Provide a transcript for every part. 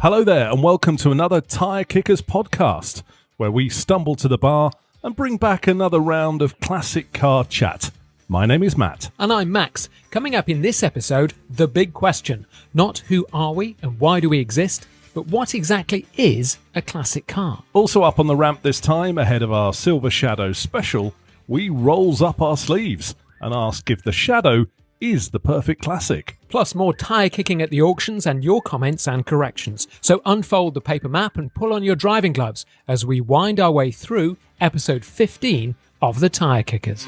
Hello there, and welcome to another Tyre Kickers podcast, where we stumble to the bar and bring back another round of classic car chat. My name is Matt. And I'm Max. Coming up in this episode, the big question. Not who are we and why do we exist, but what exactly is a classic car? Also up on the ramp this time, ahead of our Silver Shadow special, we rolls up our sleeves and ask if the Shadow is the perfect classic. Plus more tyre kicking at the auctions and your comments and corrections. So unfold the paper map and pull on your driving gloves as we wind our way through episode 15 of the Tyre Kickers.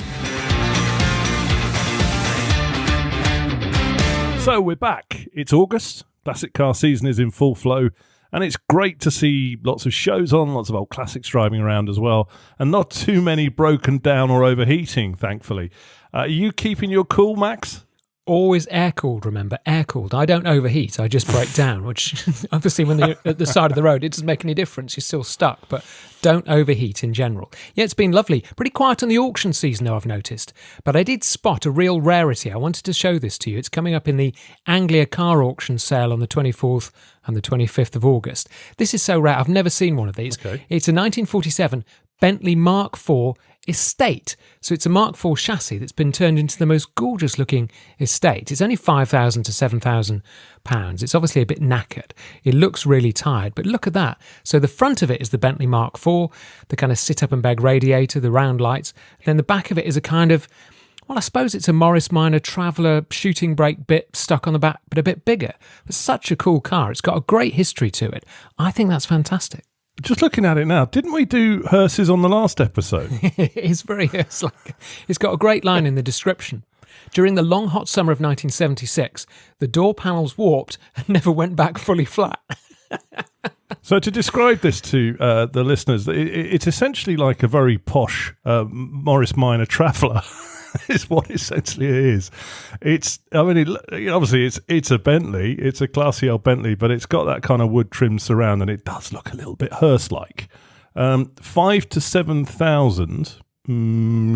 So we're back. It's August. Classic car season is in full flow. And it's great to see lots of shows on, lots of old classics driving around as well. And not too many broken down or overheating, thankfully. Are you keeping your cool, Max? Always air-cooled, remember, air-cooled. I don't overheat, I just break down, which obviously when you're at the side of the road, it doesn't make any difference, you're still stuck, but don't overheat in general. Yeah, it's been lovely. Pretty quiet on the auction season, though, I've noticed. But I did spot a real rarity. I wanted to show this to you. It's coming up in the Anglia car auction sale on the 24th and the 25th of August. This is so rare, I've never seen one of these. Okay. It's a 1947 Bentley Mark IV Estate. So it's a Mark IV chassis that's been turned into the most gorgeous looking estate. It's only £5,000 to £7,000. It's obviously a bit knackered. It looks really tired, but look at that. So the front of it is the Bentley Mark IV, the kind of sit up and beg radiator, the round lights. Then the back of it is a kind of, well, I suppose it's a Morris Minor Traveller shooting brake bit stuck on the back, but a bit bigger. But such a cool car. It's got a great history to it. I think that's fantastic. Just looking at it now, didn't we do hearses on the last episode? It's very hearse-like. It's got a great line in the description. During the long hot summer of 1976, the door panels warped and never went back fully flat. So to describe this to the listeners, it's essentially like a very posh Morris Minor Traveller. Is what essentially it is. Obviously it's a Bentley, it's a classy old Bentley, but it's got that kind of wood trim surround, and it does look a little bit hearse-like. 5,000 to 7,000.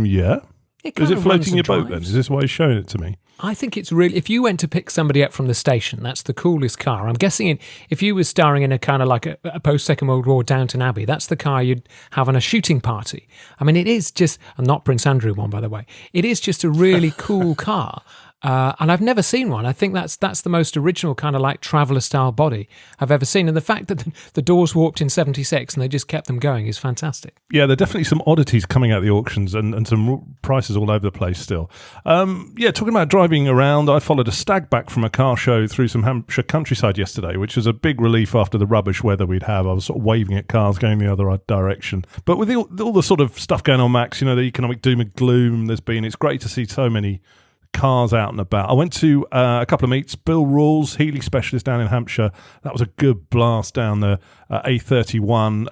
Yeah. Is it floating your boat then? Is this why he's showing it to me? I think it's really, if you went to pick somebody up from the station, that's the coolest car. I'm guessing if you were starring in a kind of like a post-Second World War Downton Abbey, that's the car you'd have on a shooting party. I mean, it is just, and not Prince Andrew one, by the way, it is just a really cool car. And I've never seen one. I think that's the most original kind of like traveller-style body I've ever seen. And the fact that the doors warped in 76 and they just kept them going is fantastic. Yeah, there are definitely some oddities coming out of the auctions and some prices all over the place still. Talking about driving around, I followed a stag back from a car show through some Hampshire countryside yesterday, which was a big relief after the rubbish weather we'd have. I was sort of waving at cars going the other direction. But with all the sort of stuff going on, Max, the economic doom and gloom it's great to see so many cars out and about. I went to a couple of meets. Bill Rawls, Healy specialist down in Hampshire. That was a good blast down the A31.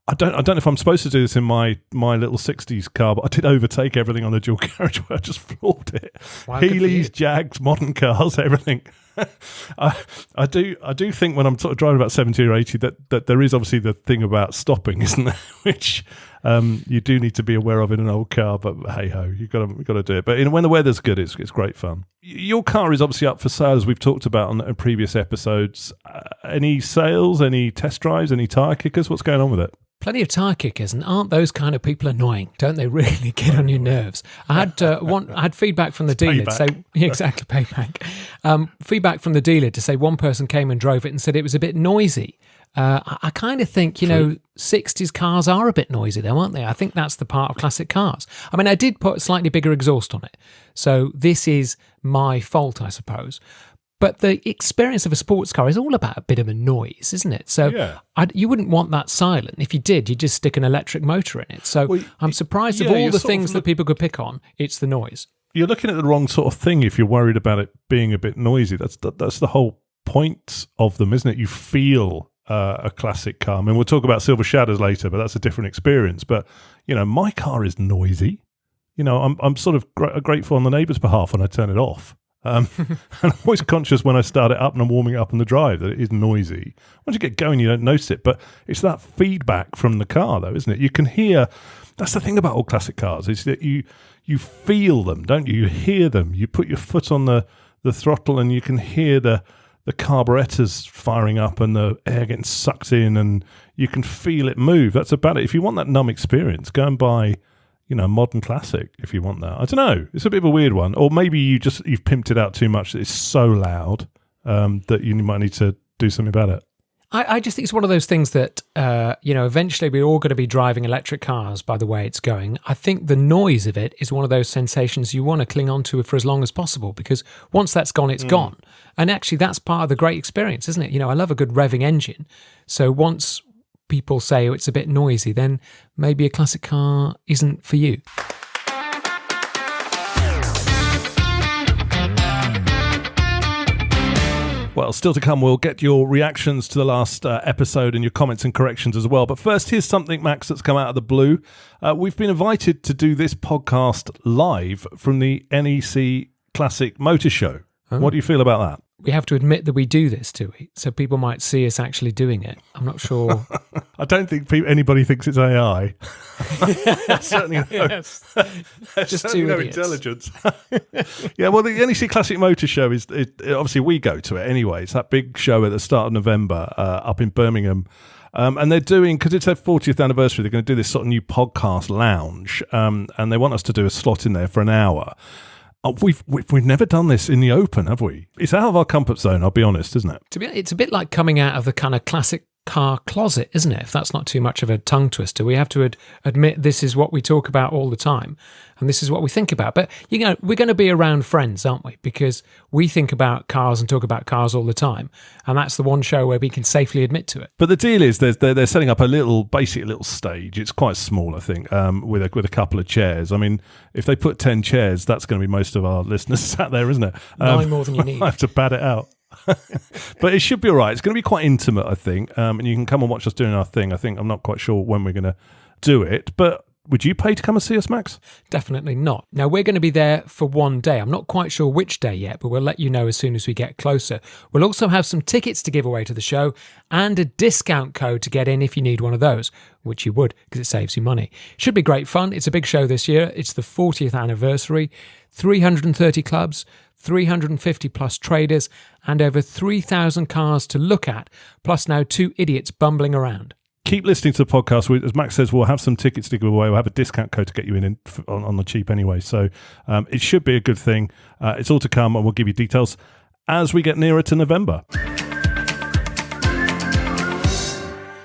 I don't know if I'm supposed to do this in my little 60s car, but I did overtake everything on the dual carriageway. I just floored it. Wow, Healey's, Jags, modern cars, everything. I do think when I'm sort of driving about 70 or 80 that there is obviously the thing about stopping, isn't there? Which you do need to be aware of in an old car, but hey ho, you've got to do it. But when the weather's good, it's great fun. Your car is obviously up for sale, as we've talked about on previous episodes. Any sales, any test drives, any tyre kickers? What's going on with it? Plenty of tyre kickers, and aren't those kind of people annoying? Don't they really get on your nerves? I had feedback from the dealer to say, exactly, payback. Feedback from the dealer to say one person came and drove it and said it was a bit noisy. I kind of think, 60s cars are a bit noisy though, aren't they? I think that's the part of classic cars. I mean, I did put a slightly bigger exhaust on it, so this is my fault, I suppose. But the experience of a sports car is all about a bit of a noise, isn't it? So yeah. You wouldn't want that silent. If you did, you'd just stick an electric motor in it. So I'm surprised of all the things that people could pick on, it's the noise. You're looking at the wrong sort of thing if you're worried about it being a bit noisy. That's the whole point of them, isn't it? You feel a classic car. I mean, we'll talk about Silver Shadows later, but that's a different experience. But, my car is noisy. I'm sort of grateful on the neighbour's behalf when I turn it off. And I'm always conscious when I start it up and I'm warming it up on the drive that it is noisy. Once you get going, you don't notice it, but it's that feedback from the car, though, isn't it? You can hear. That's the thing about old classic cars, is that you feel them, don't you? You hear them. You put your foot on the throttle and you can hear the the carburetors firing up and the air getting sucked in and you can feel it move. That's about it. If you want that numb experience, go and buy, a modern classic if you want that. I don't know. It's a bit of a weird one. Or maybe you've pimped it out too much that it's so loud that you might need to do something about it. I just think it's one of those things that, eventually we're all going to be driving electric cars by the way it's going. I think the noise of it is one of those sensations you want to cling on to for as long as possible, because once that's gone, it's gone. And actually, that's part of the great experience, isn't it? I love a good revving engine. So once people say it's a bit noisy, then maybe a classic car isn't for you. Well, still to come, we'll get your reactions to the last episode and your comments and corrections as well. But first, here's something, Max, that's come out of the blue. We've been invited to do this podcast live from the NEC Classic Motor Show. Oh. What do you feel about that? We have to admit that we do this, do we? So people might see us actually doing it. I'm not sure. I don't think anybody thinks it's AI. Certainly no. Yes. Just certainly two no idiots. Intelligence. Yeah, well, the NEC Classic Motor Show is obviously we go to it anyway. It's that big show at the start of November up in Birmingham. And they're doing, because it's their 40th anniversary, they're going to do this sort of new podcast lounge. And they want us to do a slot in there for an hour. We've never done this in the open, have we? It's out of our comfort zone, I'll be honest, isn't it? It's a bit like coming out of the kind of classic car closet, isn't it? If that's not too much of a tongue twister. We have to admit this is what we talk about all the time, and this is what we think about. But, we're going to be around friends, aren't we? Because we think about cars and talk about cars all the time, and that's the one show where we can safely admit to it. But the deal is they're setting up a little stage. It's quite small, I think, with a couple of chairs. I mean, if they put 10 chairs, that's going to be most of our listeners sat there, isn't it? 9 more than you need. I have to bat it out. But it should be all right. It's going to be quite intimate, I think, and you can come and watch us doing our thing. I'm not quite sure when we're going to do it, but would you pay to come and see us, Max? Definitely not. Now, we're going to be there for one day. I'm not quite sure which day yet, but we'll let you know as soon as we get closer. We'll also have some tickets to give away to the show and a discount code to get in if you need one of those, which you would because it saves you money. Should be great fun. It's a big show this year. It's the 40th anniversary, 330 clubs, 350 plus traders, and over 3,000 cars to look at, plus now 2 idiots bumbling around. Keep listening to the podcast. As Max says, we'll have some tickets to give away. We'll have a discount code to get you in on the cheap anyway. So it should be a good thing. It's all to come, and we'll give you details as we get nearer to November.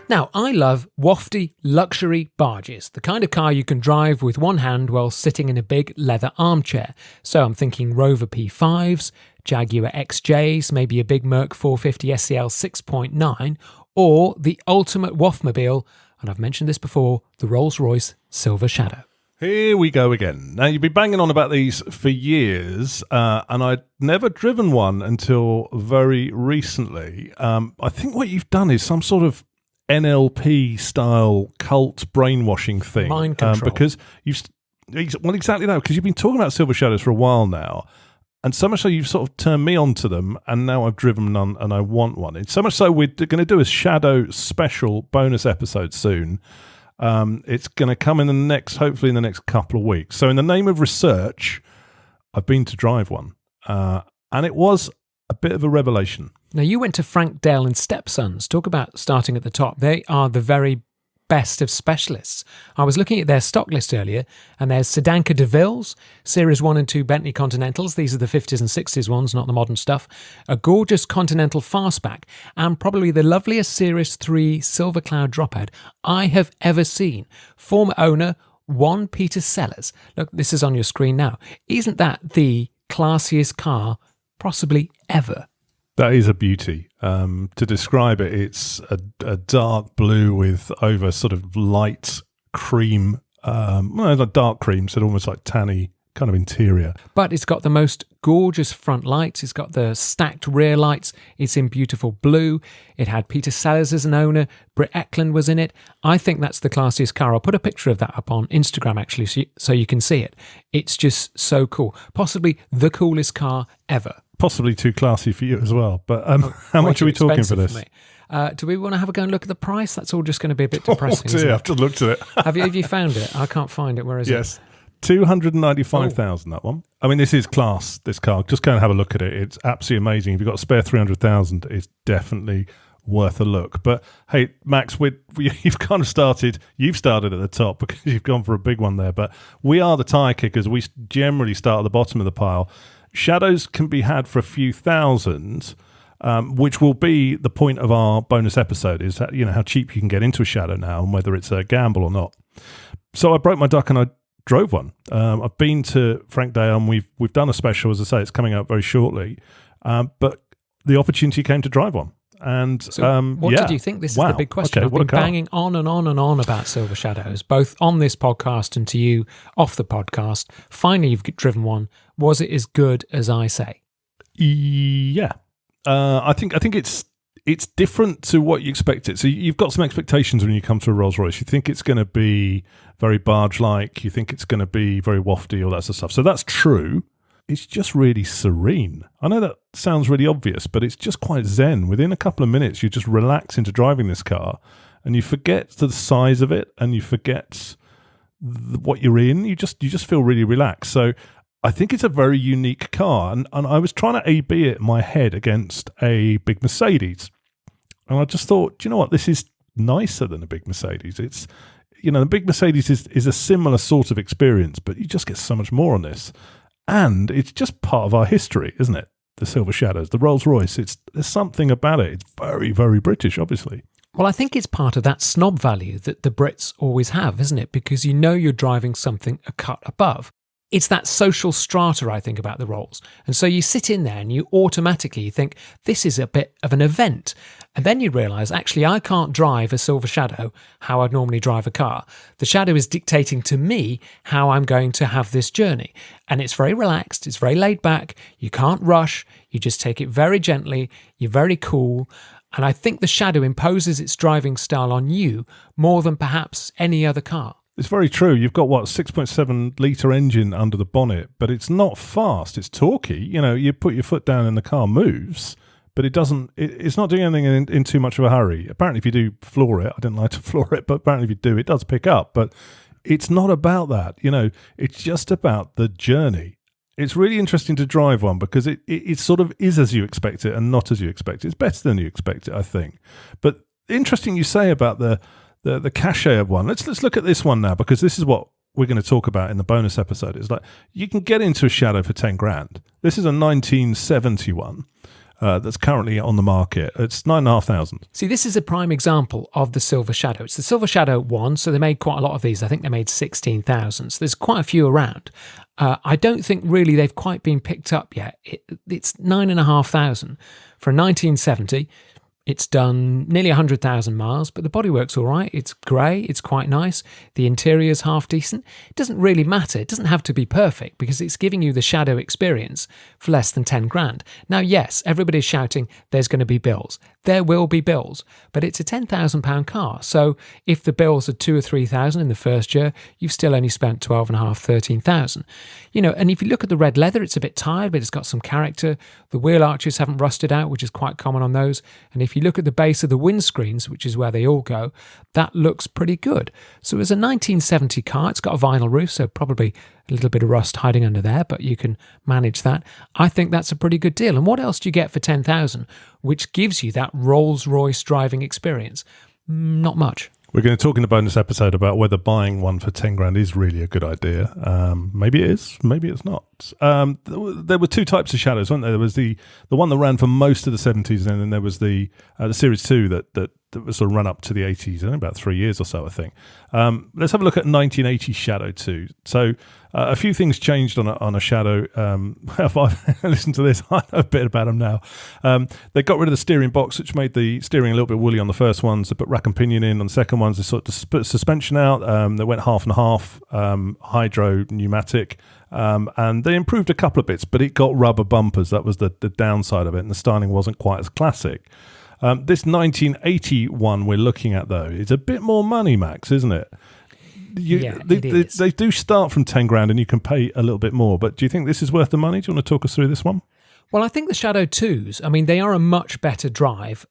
Now, I love wafty luxury barges, the kind of car you can drive with one hand while sitting in a big leather armchair. So I'm thinking Rover P5s, Jaguar XJs, maybe a big Merc 450 SEL 6.9, or the ultimate waftmobile, and I've mentioned this before, the Rolls-Royce Silver Shadow. Here we go again. Now, you've been banging on about these for years, and I'd never driven one until very recently. I think what you've done is some sort of NLP style cult brainwashing thing. Mind control. Because exactly that, because you've been talking about Silver Shadows for a while now, and so much so you've sort of turned me on to them, and now I've driven none and I want one. It's so much so we're going to do a Shadow special bonus episode soon. It's going to come hopefully in the next couple of weeks. So in the name of research, I've been to drive one, and it was a bit of a revelation. Now, you went to Frank Dale and Stepsons. Talk about starting at the top. They are the very best of specialists. I was looking at their stock list earlier, and there's Sedanka DeVille's, Series 1 and 2 Bentley Continentals. These are the 50s and 60s ones, not the modern stuff. A gorgeous Continental Fastback, and probably the loveliest Series 3 Silver Cloud Dropout I have ever seen. Former owner, one Peter Sellers. Look, this is on your screen now. Isn't that the classiest car possibly ever? That is a beauty. To describe it, it's a dark blue with over sort of light cream, not dark cream, so almost like tanny kind of interior. But it's got the most gorgeous front lights. It's got the stacked rear lights. It's in beautiful blue. It had Peter Sellers as an owner. Britt Eklund was in it. I think that's the classiest car. I'll put a picture of that up on Instagram, actually, so you can see it. It's just so cool. Possibly the coolest car ever. Possibly too classy for you as well. But how much are we talking for this? Do we want to have a go and look at the price? That's all just going to be a bit depressing. Oh dear, I've just looked at it. Have you found it? I can't find it. Where is it? Yes. 295,000. That one. I mean, this is class. This car. Just go and have a look at it. It's absolutely amazing. If you've got a spare 300,000, it's definitely worth a look. But hey, Max, you've kind of started. You've started at the top because you've gone for a big one there. But we are the tire kickers. We generally start at the bottom of the pile. Shadows can be had for a few thousand. Which will be the point of our bonus episode, is that, how cheap you can get into a shadow now and whether it's a gamble or not. So I broke my duck and I drove one. I've been to Frankdale and we've done a special. As I say, it's coming out very shortly. But the opportunity came to drive one. And what did you think? This is the big question. Okay, I've been banging on and on and on about Silver Shadows, both on this podcast and to you off the podcast. Finally, you've driven one. Was it as good as I say? Yeah. I think it's different to what you expect it. So you've got some expectations when you come to a Rolls Royce. You think it's going to be very barge-like. You think it's going to be very wafty, all that sort of stuff. So that's true. It's just really serene. I know that sounds really obvious, but it's just quite zen. Within a couple of minutes, you just relax into driving this car, and you forget the size of it, and you forget what you're in. You just feel really relaxed. So I think it's a very unique car, and I was trying to A/B it in my head against a big Mercedes, and I just thought, do you know what, this is nicer than a big Mercedes. It's, the big Mercedes is a similar sort of experience, but you just get so much more on this, and it's just part of our history, isn't it? The Silver Shadows, the Rolls Royce. There's something about it. It's very, very British, obviously. Well, I think it's part of that snob value that the Brits always have, isn't it? Because you're driving something a cut above. It's that social strata, I think, about the Rolls. And so you sit in there and you automatically think, this is a bit of an event. And then you realise, actually, I can't drive a Silver Shadow how I'd normally drive a car. The Shadow is dictating to me how I'm going to have this journey. And it's very relaxed. It's very laid back. You can't rush. You just take it very gently. You're very cool. And I think the Shadow imposes its driving style on you more than perhaps any other car. It's very true. You've got, 6.7 litre engine under the bonnet, but it's not fast. It's torquey. You put your foot down and the car moves, but it's not doing anything in too much of a hurry. Apparently, if you do floor it, I didn't like to floor it, but apparently if you do, it does pick up. But it's not about that. It's just about the journey. It's really interesting to drive one because it sort of is as you expect it and not as you expect it. It's better than you expect it, I think. But interesting you say about the cachet of one. Let's look at this one now, because this is what we're going to talk about in the bonus episode. It's like you can get into a Shadow for 10 grand. This is a 1971 that's currently on the market. It's 9,500. See, this is a prime example of the Silver Shadow. It's the Silver Shadow 1, so they made quite a lot of these. I think they made 16,000. So there's quite a few around. I don't think really they've quite been picked up yet. It's 9,500 for a 1970. It's done nearly 100,000 miles, but the bodywork's all right. It's grey. It's quite nice. The interior's half decent. It doesn't really matter. It doesn't have to be perfect because it's giving you the Shadow experience for less than 10 grand. Now, yes, everybody's shouting there's going to be bills. There will be bills, but it's a £10,000 car. So if the bills are 2,000 or 3,000 in the first year, you've still only spent 12,500, 13,000. And if you look at the red leather, it's a bit tired, but it's got some character. The wheel arches haven't rusted out, which is quite common on those. And if you look at the base of the windscreens, which is where they all go, that looks pretty good. So it's a 1970 car. It's got a vinyl roof, so probably a little bit of rust hiding under there, but you can manage that. I think that's a pretty good deal. And what else do you get for 10,000, which gives you that Rolls-Royce driving experience? Not much. We're going to talk in the bonus episode about whether buying one for 10 grand is really a good idea. Maybe it is, maybe it's not. There were two types of Shadows, weren't there? There was the one that ran for most of the 70s, and then there was the Series 2 that was sort of run up to the 80s, I think about 3 years or so, I think. Let's have a look at 1980 Shadow 2. So a few things changed on a Shadow. If I listen to this, I know a bit about them now. They got rid of the steering box, which made the steering a little bit woolly on the first ones. They put rack and pinion in on the second ones. They sort of put suspension out. They went half and half, hydro pneumatic. And they improved a couple of bits, but it got rubber bumpers. That was the downside of it, and the styling wasn't quite as classic. This 1980 one we're looking at, though, is a bit more money, Max, isn't it? They do start from 10 grand and you can pay a little bit more, but do you think this is worth the money? Do you want to talk us through this one? Well, I think the Shadow 2s, I mean, they are a much better drive.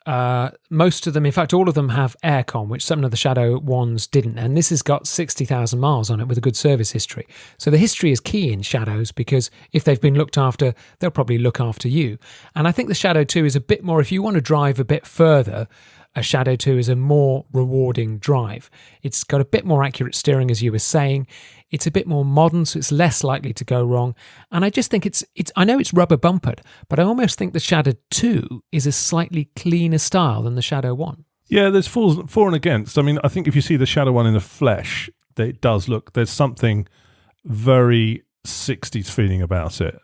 Most of them, in fact, all of them have aircon, which some of the Shadow 1s didn't. And this has got 60,000 miles on it with a good service history. So the history is key in Shadows because if they've been looked after, they'll probably look after you. And I think the Shadow 2 is a bit more, if you want to drive a bit further, a Shadow 2 is a more rewarding drive. It's got a bit more accurate steering, as you were saying. It's a bit more modern, so it's less likely to go wrong. And I just think it's. I know it's rubber bumpered, but I almost think the Shadow 2 is a slightly cleaner style than the Shadow 1. Yeah, there's for and against. I mean, I think if you see the Shadow 1 in the flesh, it does look, there's something very 60s feeling about it.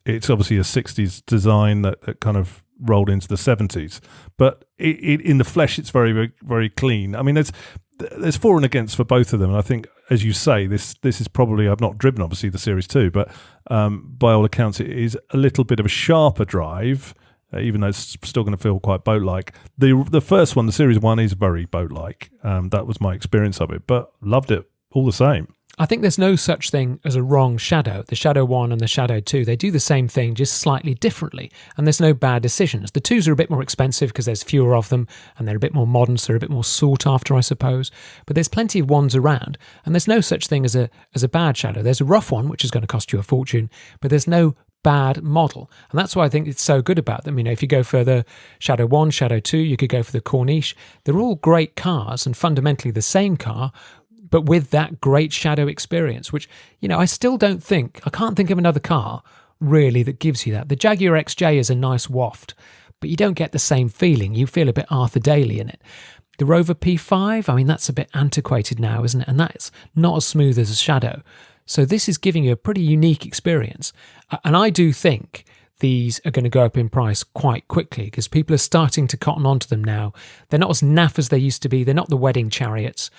It's obviously a 60s design that kind of rolled into the 70s, but it in the flesh it's very, very, very clean. I mean, there's for and against for both of them, and I think, as you say, this is probably, I've not driven obviously the Series 2, but by all accounts it is a little bit of a sharper drive, even though it's still going to feel quite boat-like. The first one, the Series 1, is very boat-like. That was my experience of it, but loved it all the same. I think there's no such thing as a wrong Shadow. The Shadow 1 and the Shadow 2, they do the same thing, just slightly differently. And there's no bad decisions. The 2s are a bit more expensive because there's fewer of them and they're a bit more modern, so they're a bit more sought after, I suppose. But there's plenty of 1s around. And there's no such thing as a bad Shadow. There's a rough one, which is going to cost you a fortune, but there's no bad model. And that's why I think it's so good about them. You know, if you go for the Shadow 1, Shadow 2, you could go for the Corniche. They're all great cars and fundamentally the same car, but with that great Shadow experience, which, you know, I can't think of another car really that gives you that. The Jaguar XJ is a nice waft, but you don't get the same feeling. You feel a bit Arthur Daly in it. The Rover P5, I mean, that's a bit antiquated now, isn't it? And that's not as smooth as a Shadow. So this is giving you a pretty unique experience. And I do think these are going to go up in price quite quickly because people are starting to cotton onto them now. They're not as naff as they used to be. They're not the wedding chariots.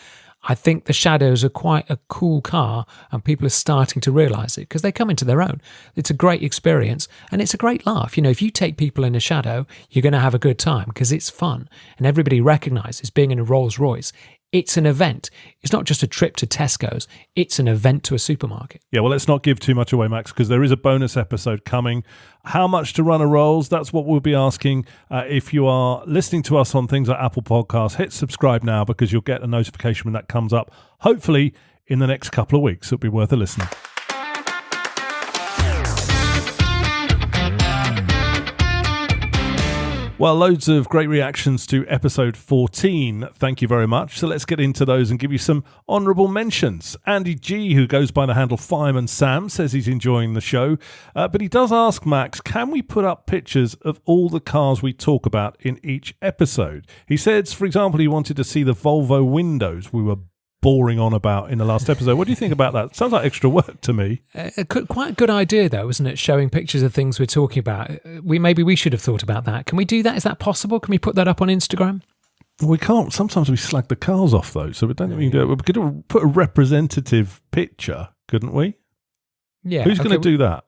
I think the Shadows are quite a cool car and people are starting to realise it because they come into their own. It's a great experience and it's a great laugh. You know, if you take people in a Shadow, you're going to have a good time because it's fun and everybody recognises being in a Rolls Royce. It's an event. It's not just a trip to Tesco's. It's an event to a supermarket. Yeah, well, let's not give too much away, Max, because there is a bonus episode coming. How much to run a Rolls? That's what we'll be asking. If you are listening to us on things like Apple Podcasts, hit subscribe now because you'll get a notification when that comes up. Hopefully in the next couple of weeks. It'll be worth a listen. Well, loads of great reactions to episode 14. Thank you very much. So let's get into those and give you some honourable mentions. Andy G, who goes by the handle Fireman Sam, says he's enjoying the show. But he does ask, Max, can we put up pictures of all the cars we talk about in each episode? He says, for example, he wanted to see the Volvo windows we were boring on about in the last episode. What do you think about that? Sounds like extra work to me. Quite a good idea, though, isn't it? Showing pictures of things we're talking about. Maybe we should have thought about that. Can we do that? Is that possible? Can we put that up on Instagram? We can't. Sometimes we slag the cars off, though, so we don't even do it. We could put a representative picture, couldn't we? Yeah. Who's going to do that?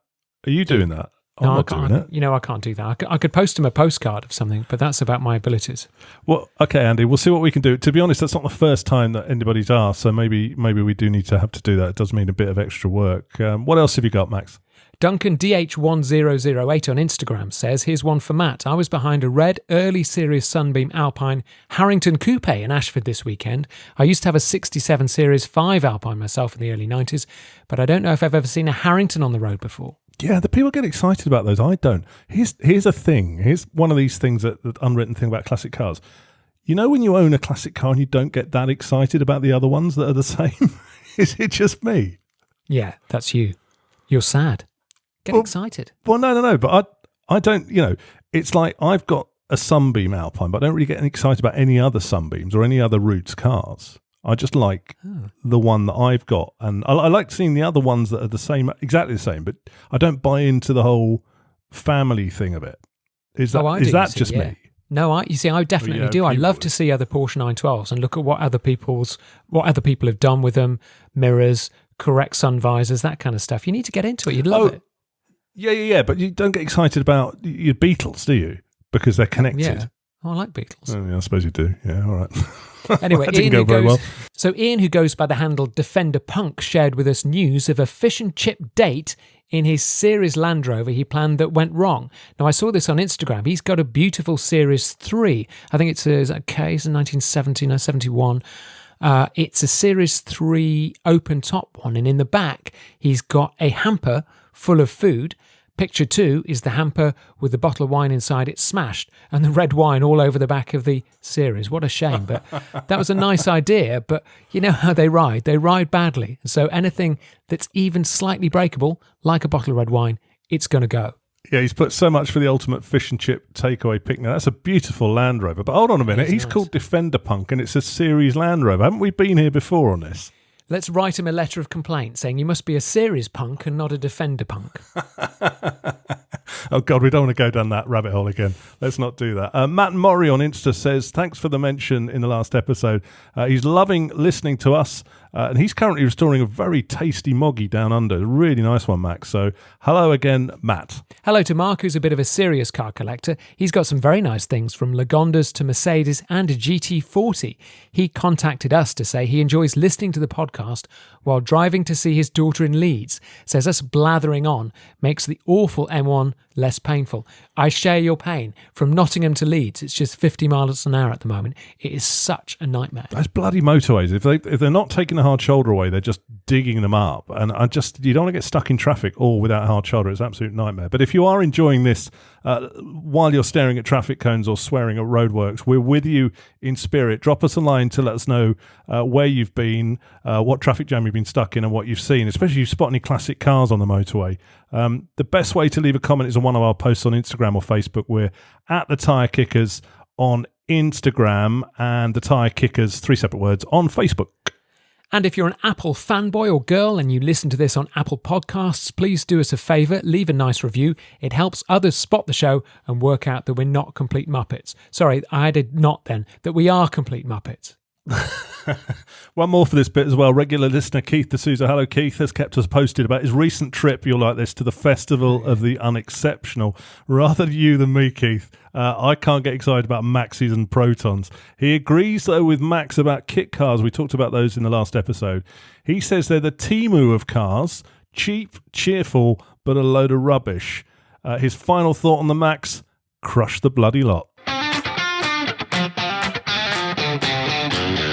Are you doing that? I'm not doing it. You know, I can't do that. I could post him a postcard of something, but that's about my abilities. Well, okay, Andy, we'll see what we can do. To be honest, that's not the first time that anybody's asked, so maybe we do need to have to do that. It does mean a bit of extra work. What else have you got, Max? Duncan DH1008 on Instagram says, here's one for Matt. I was behind a red early series Sunbeam Alpine Harrington Coupe in Ashford this weekend. I used to have a 67 Series 5 Alpine myself in the early 90s, but I don't know if I've ever seen a Harrington on the road before. Yeah, the people get excited about those. I don't. Here's a thing. Here's one of these things that unwritten thing about classic cars. You know when you own a classic car and you don't get that excited about the other ones that are the same? Is it just me? Yeah, that's you. You're sad. Get excited. Well, no. But I don't, you know, it's like I've got a Sunbeam Alpine, but I don't really get excited about any other Sunbeams or any other Roots cars. I just like the one that I've got. And I like seeing the other ones that are the same, exactly the same, but I don't buy into the whole family thing of it. Is that just me? No, I definitely do. I love to see other Porsche 912s and look at what other people have done with them, mirrors, correct sun visors, that kind of stuff. You need to get into it. You'd love it. Yeah. But you don't get excited about your Beetles, do you? Because they're connected. Yeah. Oh, I like Beetles. Oh, yeah, I suppose you do. Yeah, all right. Anyway, So Ian, who goes by the handle Defender Punk, shared with us news of a fish and chip date in his Series Land Rover he planned that went wrong. Now, I saw this on Instagram. He's got a beautiful Series 3. I think it's a 1970, no, 71. It's a Series 3 open top one. And in the back, he's got a hamper full of food. Picture 2 is the hamper with the bottle of wine inside it smashed and the red wine all over the back of the Series. What a shame. But that was a nice idea. But you know how they ride. They ride badly. So anything that's even slightly breakable, like a bottle of red wine, it's going to go. Yeah, he's put so much for the ultimate fish and chip takeaway picnic. That's a beautiful Land Rover. But hold on a minute. He's nice. Called Defender Punk and it's a Series Land Rover. Haven't we been here before on this? Let's write him a letter of complaint saying you must be a Series punk and not a Defender punk. Oh, God, we don't want to go down that rabbit hole again. Let's not do that. Matt Murray on Insta says, thanks for the mention in the last episode. He's loving listening to us, and he's currently restoring a very tasty moggy down under. A really nice one, Max. So hello again, Matt. Hello to Mark, who's a bit of a serious car collector. He's got some very nice things from Lagondas to Mercedes and a GT40. He contacted us to say he enjoys listening to the podcast while driving to see his daughter in Leeds. Says us blathering on makes the awful M1 less painful. I share your pain. From Nottingham to Leeds, it's just 50 miles an hour at the moment. It is such a nightmare. Those bloody motorways, if they're not taking the hard shoulder away, they're just digging them up. And you don't want to get stuck in traffic all without a hard shoulder. It's an absolute nightmare. But if you are enjoying this while you're staring at traffic cones or swearing at roadworks, we're with you in spirit. Drop us a line to let us know where you've been, what traffic jam you've been stuck in and what you've seen, especially if you spot any classic cars on the motorway. The best way to leave a comment is on one of our posts on Instagram or Facebook. We're at the Tyre Kickers on Instagram and the Tyre Kickers, 3 separate words, on Facebook. And if you're an Apple fanboy or girl and you listen to this on Apple Podcasts, please do us a favour, leave a nice review. It helps others spot the show and work out that we're not complete Muppets. Sorry, I added not then, that we are complete Muppets. One more for this bit as well. Regular listener Keith D'Souza, hello Keith, has kept us posted about his recent trip, you'll like this, to the Festival of the Unexceptional. Rather you than me, Keith. I can't get excited about Maxis and Protons. He agrees though with Max about kit cars. We talked about those in the last episode. He says they're the Temu of cars, cheap, cheerful, but a load of rubbish. His final thought on the Max: crush the bloody lot.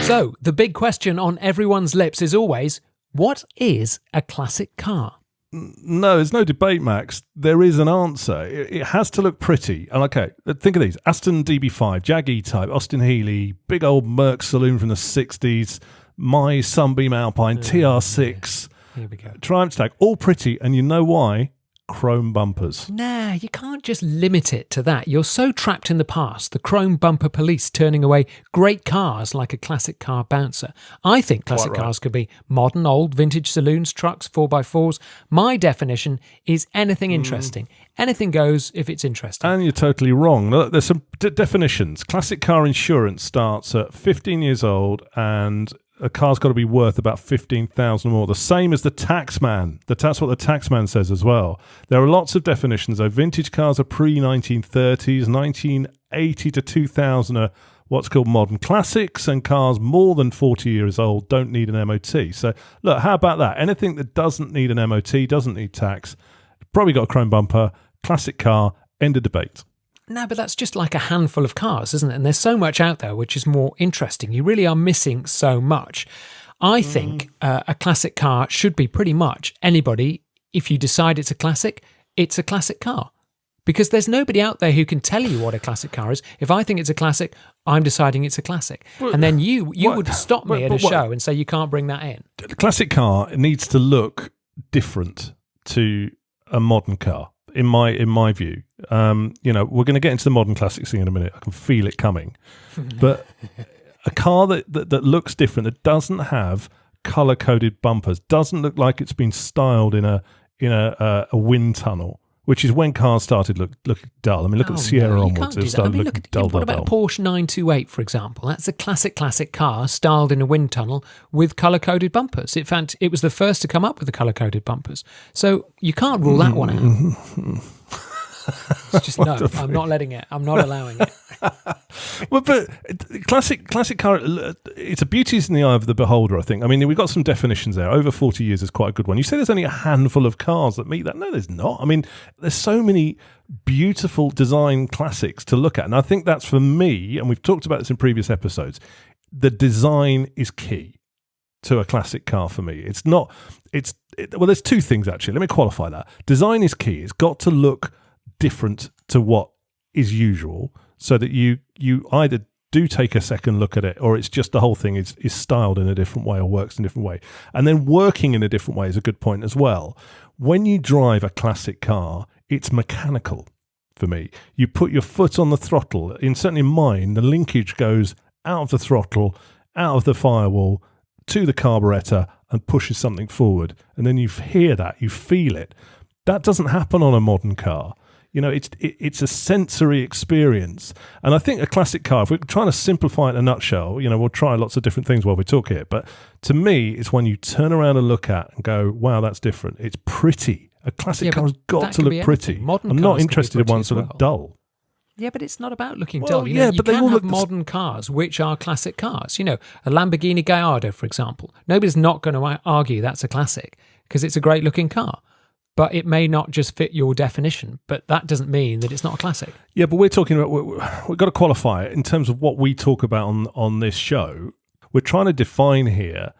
So, the big question on everyone's lips is always, what is a classic car? No, there's no debate, Max. There is an answer. It has to look pretty. And okay, think of these. Aston DB5, Jag E-Type, Austin Healey, big old Merc Saloon from the 60s, my Sunbeam Alpine, TR6, Here we go. Triumph Stag, all pretty. And you know why? Chrome bumpers. Nah, you can't just limit it to that. You're so trapped in the past. The chrome bumper police turning away great cars like a classic car bouncer. I think classic cars could be modern, old, vintage saloons, trucks, 4x4s. My definition is anything interesting. Anything goes if it's interesting. And you're totally wrong. Look, there's some definitions. Classic car insurance starts at 15 years old and a car's got to be worth about 15,000 more. The same as the taxman. That's what the taxman says as well. There are lots of definitions, though. Vintage cars are pre-1930s, 1980 to 2000 are what's called modern classics, and cars more than 40 years old don't need an MOT. So, look, how about that? Anything that doesn't need an MOT, doesn't need tax, probably got a chrome bumper, classic car, end of debate. No, but that's just like a handful of cars, isn't it? And there's so much out there which is more interesting. You really are missing so much. I think a classic car should be pretty much anybody. If you decide it's a classic car. Because there's nobody out there who can tell you what a classic car is. If I think it's a classic, I'm deciding it's a classic. And then you would stop me at a show and say you can't bring that in. The classic car needs to look different to a modern car. In my view, we're going to get into the modern classics thing in a minute. I can feel it coming. But a car that looks different, that doesn't have color-coded bumpers, doesn't look like it's been styled in a wind tunnel, which is when cars started look dull. I mean, look at the Sierra onwards. It started looking dull. What about a Porsche 928, for example? That's a classic car styled in a wind tunnel with colour-coded bumpers. In fact, it was the first to come up with the colour-coded bumpers. So you can't rule that one out. It's just no. I'm not letting it. I'm not allowing it. Well, but classic car, it's a beauty is in the eye of the beholder, I think. I mean, we've got some definitions there. Over 40 years is quite a good one. You say there's only a handful of cars that meet that. No, there's not. I mean, there's so many beautiful design classics to look at. And I think that's, for me, and we've talked about this in previous episodes, the design is key to a classic car for me. Well, there's two things, actually. Let me qualify that. Design is key. It's got to look different to what is usual, so that you either do take a second look at it, or it's just the whole thing is styled in a different way or works in a different way. And then working in a different way is a good point as well. When you drive a classic car, it's mechanical for me. You put your foot on the throttle. Certainly in mine, the linkage goes out of the throttle, out of the firewall, to the carburettor, and pushes something forward. And then you hear that, you feel it. That doesn't happen on a modern car. You know, it's a sensory experience. And I think a classic car, if we're trying to simplify it in a nutshell, you know, we'll try lots of different things while we talk here. But to me, it's when you turn around and look at and go, wow, that's different. It's pretty. A classic car has got to look pretty. I'm not interested in ones that look dull. Yeah, but it's not about looking dull. You know, you can have modern cars which are classic cars. You know, a Lamborghini Gallardo, for example. Nobody's not going to argue that's a classic because it's a great looking car. But it may not just fit your definition, but that doesn't mean that it's not a classic. Yeah, but we're talking about, we've got to qualify it in terms of what we talk about on this show. We're trying to define here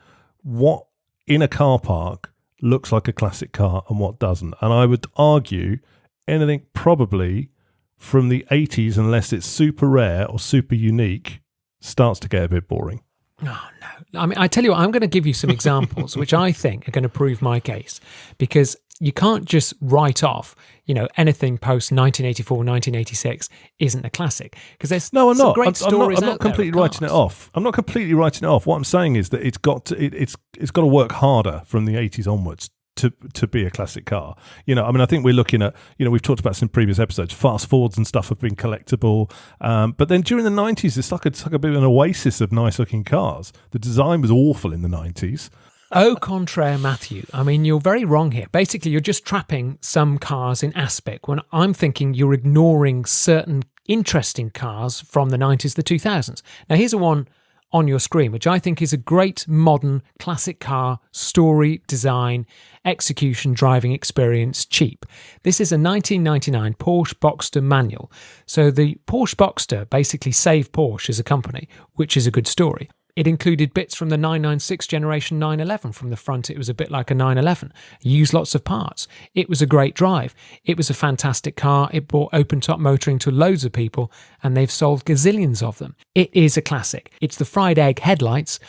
what in a car park looks like a classic car and what doesn't. And I would argue anything probably from the 80s, unless it's super rare or super unique, starts to get a bit boring. Oh, no. I mean, I tell you what, I'm going to give you some examples which I think are going to prove my case, because you can't just write off, you know, anything post 1984, 1986 isn't a classic, because there's no, I'm some not. great stories. I'm not completely writing it off. I'm not completely writing it off. What I'm saying is that it's got to work harder from the 80s onwards to be a classic car. You know, I mean, I think we're looking at, you know, we've talked about some previous episodes, fast forwards and stuff have been collectible. But then during the 90s, it's like a bit of an oasis of nice looking cars. The design was awful in the 90s. Au contraire, Matthew. I mean, you're very wrong here. Basically, you're just trapping some cars in aspect when I'm thinking you're ignoring certain interesting cars from the 90s, the 2000s. Now, here's a one on your screen, which I think is a great modern classic car, story, design, execution, driving experience, cheap. This is a 1999 Porsche Boxster manual. So the Porsche Boxster basically saved Porsche as a company, which is a good story. It included bits from the 996 generation 911. From the front, it was a bit like a 911. Used lots of parts. It was a great drive. It was a fantastic car. It brought open-top motoring to loads of people, and they've sold gazillions of them. It is a classic. It's the fried egg headlights,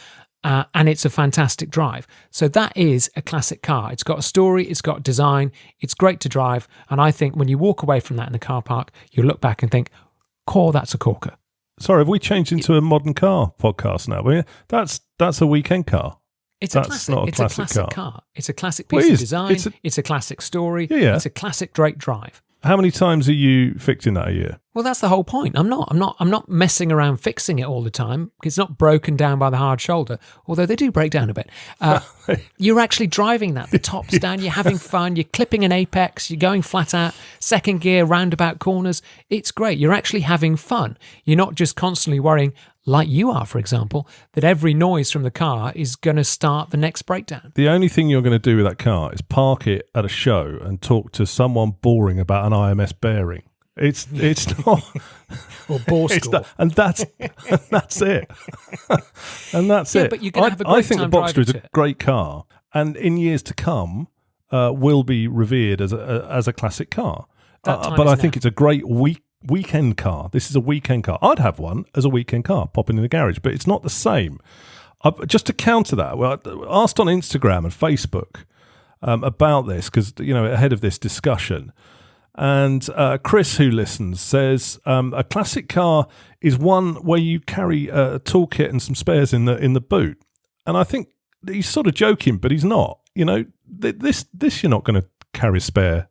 and it's a fantastic drive. So that is a classic car. It's got a story. It's got design. It's great to drive. And I think when you walk away from that in the car park, you look back and think, that's a corker. Sorry, have we changed into a modern car podcast now? That's a weekend car. It's a classic. It's a classic car. It's a classic piece of design. It's a classic story. Yeah. It's a classic great drive. How many times are you fixing that a year? Well, that's the whole point. I'm not messing around fixing it all the time. It's not broken down by the hard shoulder, although they do break down a bit. You're actually driving that. The top's down. You're having fun. You're clipping an apex. You're going flat out, second gear, roundabout corners. It's great. You're actually having fun. You're not just constantly worrying, like you are, for example, that every noise from the car is going to start the next breakdown. The only thing you're going to do with that car is park it at a show and talk to someone boring about an IMS bearing. It's not or bore score. And that's it. And that's it. But you're going to have a great I think the time Boxster is a it. great car, and in years to come, will be revered as a classic car. But I think it's a great weekend car. This is a weekend car. I'd have one as a weekend car, popping in the garage, but it's not the same. Just to counter that, well, I asked on Instagram and Facebook about this, because, you know, ahead of this discussion. And Chris, who listens, says a classic car is one where you carry a toolkit and some spares in the boot. And I think he's sort of joking, but he's not. You know, this you're not going to carry a spare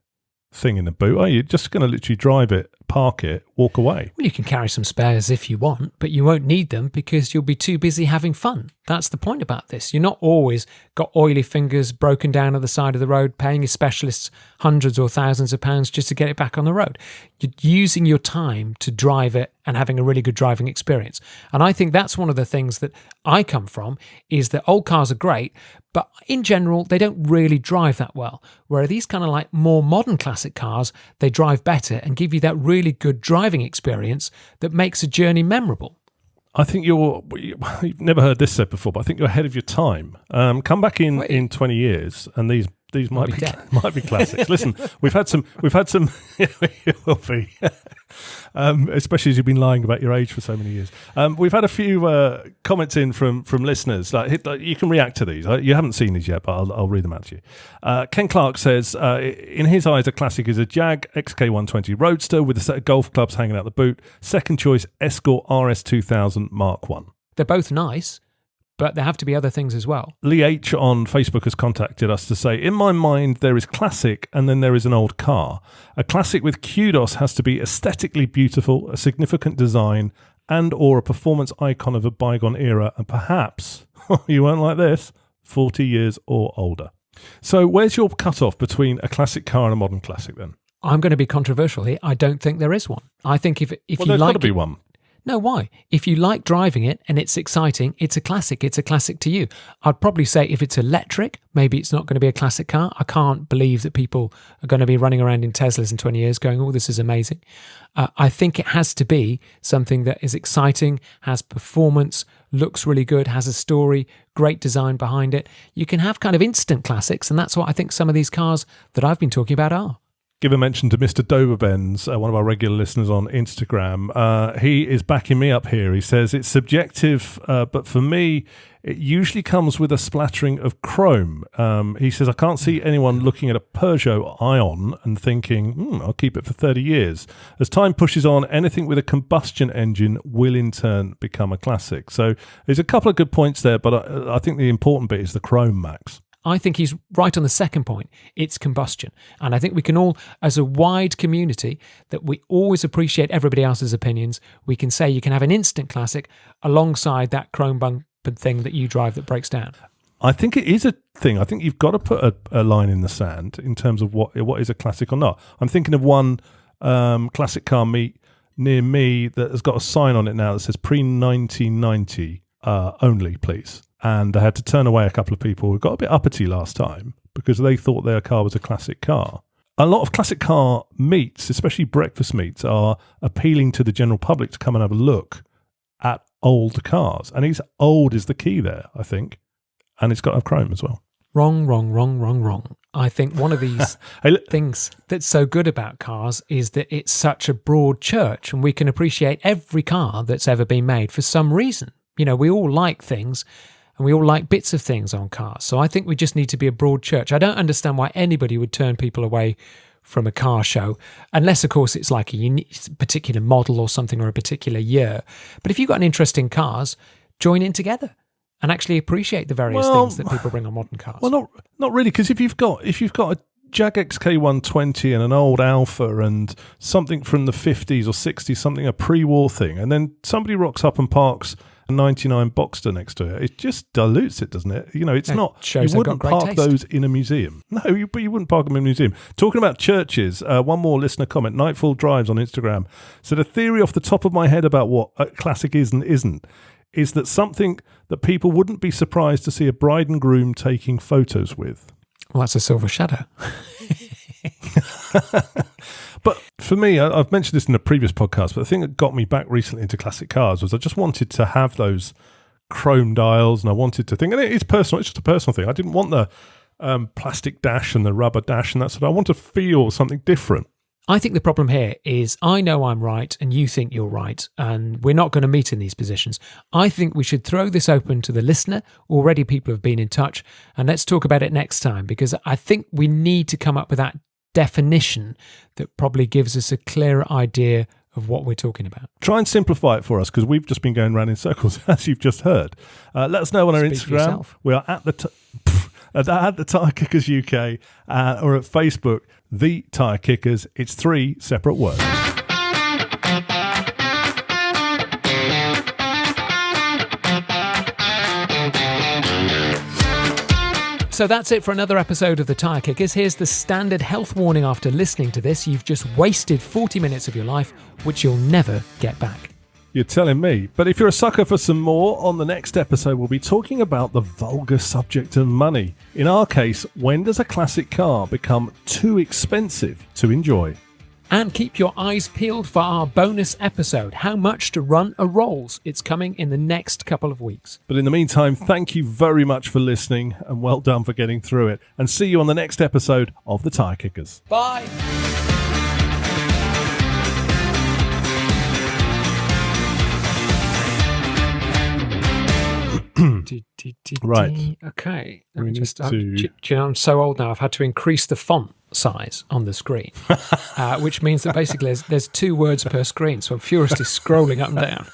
thing in the boot, are you? You're just going to literally drive it, park it, walk away. Well, you can carry some spares if you want, but you won't need them because you'll be too busy having fun. That's the point about this. You're not always got oily fingers broken down at the side of the road, paying your specialists hundreds or thousands of pounds just to get it back on the road. You're using your time to drive it and having a really good driving experience. And I think that's one of the things that I come from, is that old cars are great, but in general, they don't really drive that well. Where these kind of like more modern classic cars, they drive better and give you that really good driving experience that makes a journey memorable. I think you've never heard this said before, but I think you're ahead of your time. Come back in 20 years and these might be classics. Listen, we've had some it will be. Especially as you've been lying about your age for so many years. We've had a few comments in from listeners. Like, you can react to these. You haven't seen these yet, but I'll read them out to you. Ken Clark says, in his eyes, a classic is a Jag XK120 Roadster with a set of golf clubs hanging out the boot. Second choice, Escort RS2000 Mark 1. They're both nice, but there have to be other things as well. Lee H on Facebook has contacted us to say, in my mind, there is classic and then there is an old car. A classic with kudos has to be aesthetically beautiful, a significant design, and or a performance icon of a bygone era, and perhaps, you won't like this, 40 years or older. So where's your cutoff between a classic car and a modern classic then? I'm going to be controversial here. I don't think there is one. I think if you there's like got to be one. No, why? If you like driving it and it's exciting, it's a classic. It's a classic to you. I'd probably say if it's electric, maybe it's not going to be a classic car. I can't believe that people are going to be running around in Teslas in 20 years going, oh, this is amazing. I think it has to be something that is exciting, has performance, looks really good, has a story, great design behind it. You can have kind of instant classics, and that's what I think some of these cars that I've been talking about are. Give a mention to Mr. Doberbenz, one of our regular listeners on Instagram. He is backing me up here. He says, it's subjective, but for me, it usually comes with a splattering of chrome. He says, I can't see anyone looking at a Peugeot Ion and thinking, I'll keep it for 30 years. As time pushes on, anything with a combustion engine will in turn become a classic. So there's a couple of good points there, but I think the important bit is the chrome, Max. I think he's right on the second point. It's combustion. And I think we can all, as a wide community, that we always appreciate everybody else's opinions. We can say you can have an instant classic alongside that chrome bumpered thing that you drive that breaks down. I think it is a thing. I think you've got to put a line in the sand in terms of what is a classic or not. I'm thinking of one classic car meet near me that has got a sign on it now that says pre-1990 only, please. And I had to turn away a couple of people who got a bit uppity last time because they thought their car was a classic car. A lot of classic car meets, especially breakfast meets, are appealing to the general public to come and have a look at old cars. And old is the key there, I think. And it's got to have chrome as well. Wrong. I think one of these things that's so good about cars is that it's such a broad church and we can appreciate every car that's ever been made for some reason. You know, we all like things. And we all like bits of things on cars. So I think we just need to be a broad church. I don't understand why anybody would turn people away from a car show, unless, of course, it's like a unique, particular model or something or a particular year. But if you've got an interest in cars, join in together and actually appreciate the various things that people bring on modern cars. Well, not really, because if you've got a Jag XK120 and an old Alpha and something from the 50s or 60s, something a pre-war thing, and then somebody rocks up and parks a 99 Boxster next to it, it just dilutes it, doesn't it? You know, it's not. You wouldn't park those in a museum. No, but you wouldn't park them in a museum. Talking about churches, one more listener comment, Nightfall Drives on Instagram. So the theory off the top of my head about what a classic is and isn't is that something that people wouldn't be surprised to see a bride and groom taking photos with. Well, that's a Silver Shadow. But for me, I've mentioned this in a previous podcast, but the thing that got me back recently into classic cars was I just wanted to have those chrome dials, and I wanted to think, and it's personal, it's just a personal thing. I didn't want the plastic dash and the rubber dash and that sort of, I want to feel something different. I think the problem here is I know I'm right and you think you're right, and we're not going to meet in these positions. I think we should throw this open to the listener. Already people have been in touch, and let's talk about it next time, because I think we need to come up with that definition that probably gives us a clearer idea of what we're talking about. Try and simplify it for us, because we've just been going around in circles, as you've just heard. Let us know on our Instagram. We are at the at the Tyre Kickers UK or at Facebook, The Tyre Kickers. It's 3 separate words. So that's it for another episode of The Tyre Kickers. Here's the standard health warning after listening to this. You've just wasted 40 minutes of your life, which you'll never get back. You're telling me. But if you're a sucker for some more, on the next episode we'll be talking about the vulgar subject of money. In our case, when does a classic car become too expensive to enjoy? And keep your eyes peeled for our bonus episode, How Much to Run a Rolls. It's coming in the next couple of weeks. But in the meantime, thank you very much for listening and well done for getting through it. And see you on the next episode of The Tyre Kickers. Bye. Right. Okay. We need to- Do you know, I'm so old now, I've had to increase the font size on the screen, which means that basically there's 2 words per screen, so I'm furiously scrolling up and down.